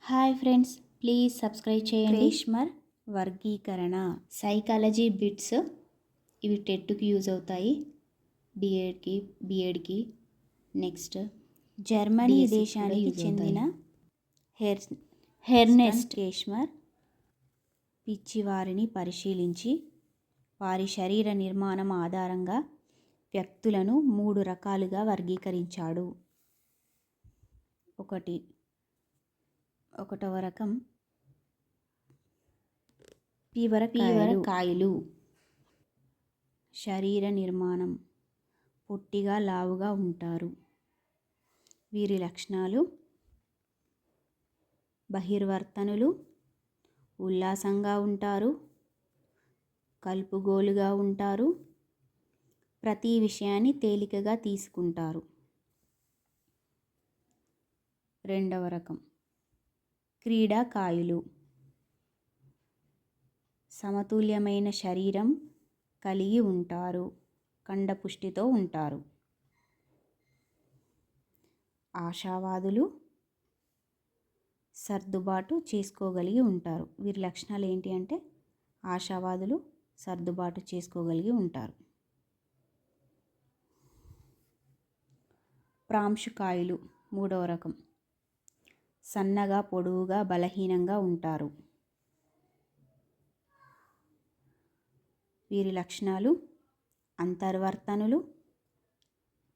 Hi friends, please subscribe చేయండి. క్రేష్మర్ వర్గీకరణ. Psychology bits ఇవి టెట్కి యూజ్ అవుతాయి. బిఎడ్కి నెక్స్ట్ జర్మనీ డిఎస్సికి కూడా దేశానికి యూజ్ చెందిన అవుతాయి. హెర్నెస్ట్ కేష్మర్ పిచ్చివారిని పరిశీలించి వారి శరీర నిర్మాణం ఆధారంగా వ్యక్తులను 3 రకాలుగా వర్గీకరించాడు. ఒకటవ రకం పీవరకాయలు. శరీర నిర్మాణం పొట్టిగా లావుగా ఉంటారు. వీరి లక్షణాలు: బహిర్వర్తనులు, ఉల్లాసంగా ఉంటారు, కలుపుగోలుగా ఉంటారు, ప్రతి విషయాన్ని తేలికగా తీసుకుంటారు. రెండవ రకం క్రీడాకాయులు. సమతుల్యమైన శరీరం కలిగి ఉంటారు, కండపుష్టితో ఉంటారు. ఆశావాదులు, సర్దుబాటు చేసుకోగలిగి ఉంటారు. వీరి లక్షణాలు ఏంటి అంటే ఆశావాదులు సర్దుబాటు చేసుకోగలిగి ఉంటారు. ప్రాంశుకాయులు మూడవ రకం. సన్నగా, పొడవుగా, బలహీనంగా ఉంటారు. వీరి లక్షణాలు అంతర్వర్తనులు,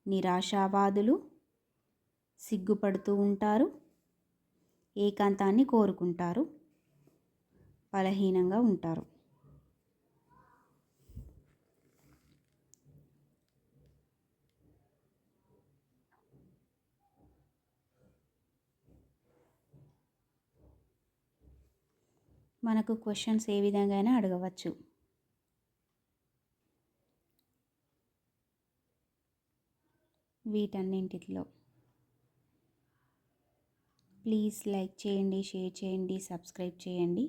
నిరాశావాదులు, సిగ్గుపడుతూ ఉంటారు, ఏకాంతాన్ని కోరుకుంటారు, బలహీనంగా ఉంటారు. మనకు క్వశ్చన్స్ ఏ విధంగా అయినా అడగవచ్చు. వీటన్నింటిలో ప్లీజ్ లైక్ చేయండి, షేర్ చేయండి, సబ్స్క్రైబ్ చేయండి.